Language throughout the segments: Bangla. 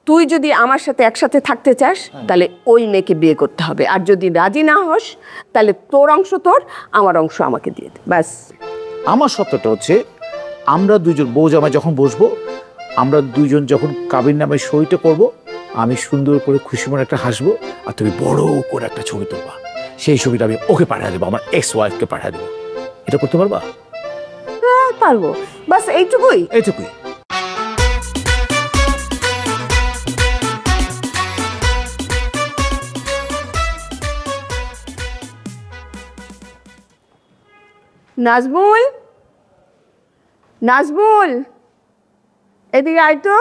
তুই যদি আমার সাথে একসাথে থাকতে চাস তাহলে ওই মেয়েকে বিয়ে করতে হবে, আর যদি রাজি না হস তাহলে তোর অংশ তোর, আমার অংশ আমাকে দিয়ে দে, ব্যাস। আমার সত্যটা হচ্ছে আমরা দুজন বউ জামাই যখন বসবো, আমরা দুজন যখন কাবির নামে সইটা করব, আমি সুন্দর করে খুশি মনে একটা হাসবো, আর তুমি বড় করে একটা ছবি তুলবা, সেই ছবিটা আমি ওকে পাঠিয়ে দেবো, আমার এক্স ওয়াইফকে পাঠিয়ে দেবো। এটা করতে পারবা? হ্যাঁ পারবো, বাস এইটুকুই। এইটুকুই। নাজমুল, নাজমুল, এদিকে আয় তো।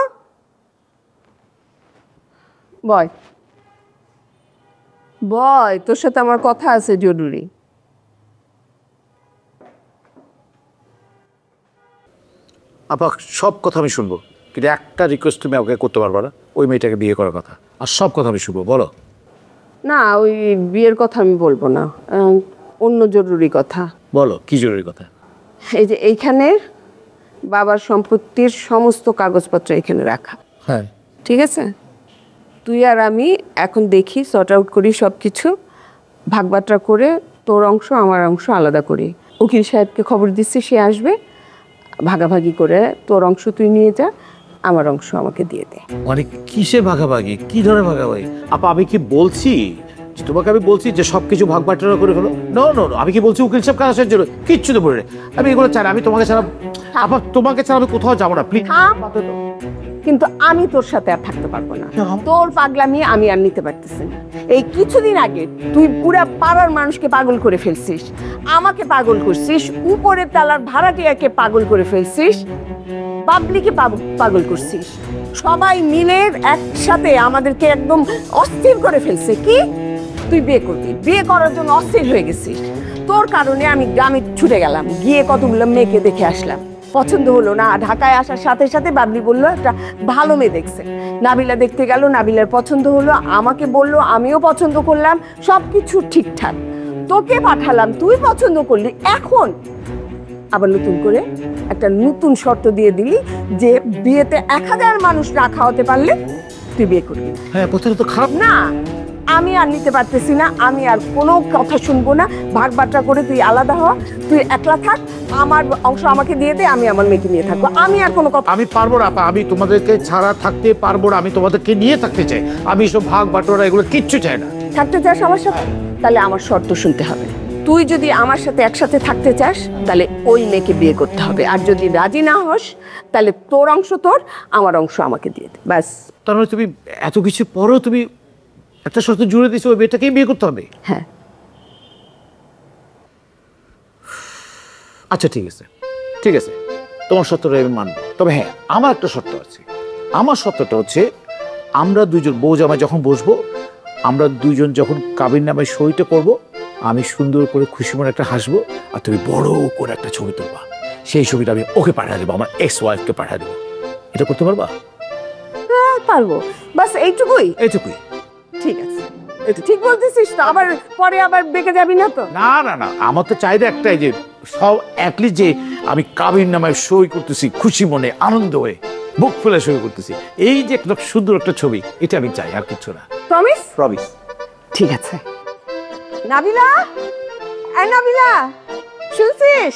বয় বয়, তোর সাথে আমার কথা আছে জরুরি। আপা সব কথা আমি শুনবো, কিন্তু একটা রিকোয়েস্ট তুমি ওকে করতে পারবা না, ওই মেয়েটাকে বিয়ে করার কথা, আর সব কথা আমি শুনবো। বলো। না, ওই বিয়ের কথা আমি বলবো না, অন্য জরুরি কথা। বলো, কি জরুরি কথা? এই যে এইখানে বাবার সম্পত্তির সমস্ত কাগজপত্র এখানে রাখা। হ্যাঁ ঠিক আছে, তুই আর আমি এখন দেখি, সর্ট আউট করি সব কিছু, ভাগবাটরা করে তোর অংশ আমার অংশ আলাদা করি। উকিল সাহেবকে খবর দিচ্ছি, সে আসবে, ভাগাভাগি করে তোর অংশ তুই নিয়ে যা, আমার অংশ আমাকে দিয়ে দে। মানে কিসের ভাগাভাগি, কি ধরনের ভাগাভাগি? আপা আমি কি বলছি তোমাকে, আমি বলছি যে সবকিছু ভাগ বাটোয়ারা করে ফেলো? নো নো নো, আমি কি বলছি উকিল সাহেব কাজ আসার জন্য? কিচ্ছু তো বলে আমি এগুলো চাই না, আমি তোমাকে ছাড়া, আপা তোমাকে ছাড়া আমি কোথাও যাবো না, প্লিজ। কিন্তু আমি তোর সাথে আর থাকতে পারবো না, তোর পাগলামি আমি আর নিতে পারতেছি না। এই কিছুদিন আগে তুই পুরা পাড়ার মানুষকে পাগল করে ফেলছিস, আমাকে পাগল করছিস, উপরের তালার ভাড়াটিয়াকে পাগল করে ফেলছিস, বাবলিকে পাগল করছিস, সবাই মিলে একসাথে আমাদেরকে একদম অস্থির করে ফেলছে। কি তুই বিয়ে করবি, বিয়ে করার জন্য অস্থির হয়ে গেছিস, তোর কারণে আমি গ্রামে ছুটে গেলাম, গিয়ে কতগুলো মেয়েকে দেখে আসলাম, পছন্দ হলো না। ঢাকায় আসার সাথে সাথে বাবলি বললো একটা ভালো মেয়ে দেখছে, নাবিলা দেখতে গেল, নাবিলার পছন্দ হলো, আমাকে বললো, আমিও পছন্দ করলাম, সবকিছু ঠিকঠাক, তোকে পাঠালাম, তুই পছন্দ করলি, এখন আবার নতুন করে একটা নতুন শর্ত দিয়ে দিলি যে বিয়েতে 1000 মানুষ না খাওয়াতে পারলে তুই বিয়ে করবি। হ্যাঁ, কথাটা তো খারাপ না, আমি আর নিতে পারতেছি না, আমি আর কোনো কথা শুনবো না, ভাগ বাট্রা করে তুই আলাদা হ, তুই একলা থাক, আমার অংশ আমাকে দিয়ে দে, আমি আমার মেয়েকে নিয়ে থাকবো, আমি আর কোনো কথা। আমি পারবো না আপা, আমি তোমাদেরকে ছাড়া থাকতে পারবো না, আমি তোমাদেরকে নিয়ে থাকতে চাই, আমি সব ভাগ বাটোয়ারা এগুলো কিচ্ছু চাই না। থাকতে চাস আমার সাথে? তাহলে আমার শর্ত শুনতে হবে। তুই যদি আমার সাথে একসাথে থাকতে চাস তাহলে ওই মেয়েকে বিয়ে করতে হবে, আর যদি রাজি না হস তাহলে তোর অংশ তোর, আমার অংশ আমাকে দিয়ে দে, ব্যাস। তার মানে তুমি এত কিছু পরেও তুমি একটা শর্ত জুড়ে দিয়েছো, ওই মেয়েটাকেই বিয়ে করতে হবে? হ্যাঁ। আচ্ছা ঠিক আছে, ঠিক আছে, তোমার শর্তটা আমি মানবো, তবে হ্যাঁ আমার একটা শর্ত আছে। আমার শর্তটা হচ্ছে আমরা দুজন বউ জামাই যখন বসবো, আমরা দুজন যখন কাবির নামে সইটা করব, আমি সুন্দর করে খুশি মনে একটা হাসবো, আর তুমি বড় করে একটা ছবি তুলবা, সেই ছবিটা আমি ওকে পাঠিয়ে দেবো, আমার এক্স ওয়াইফকে পাঠিয়ে দেবো। এটা করতে পারবা? হ্যাঁ পারবো, বাস এইটুকুই। এইটুকুই। ঠিক আছে, ঠিক বলতেছিস তো, আবার পরে আবার বেঁকে যাবি না তো? না না না, আমার তো চাহিদা একটাই যে সব অ্যাটলিস্ট যে আমি কাবির নামে সই করতেছি খুশি মনে আনন্দ হয়ে বুক ফুলে সই করতেছি, এই যে একটা সুন্দর একটা ছবি, এটা আমি চাই, আর কিছু না। প্রমিস? প্রমিস। ঠিক আছে। নাবিলা, এই নাবিলা, শুনছিস?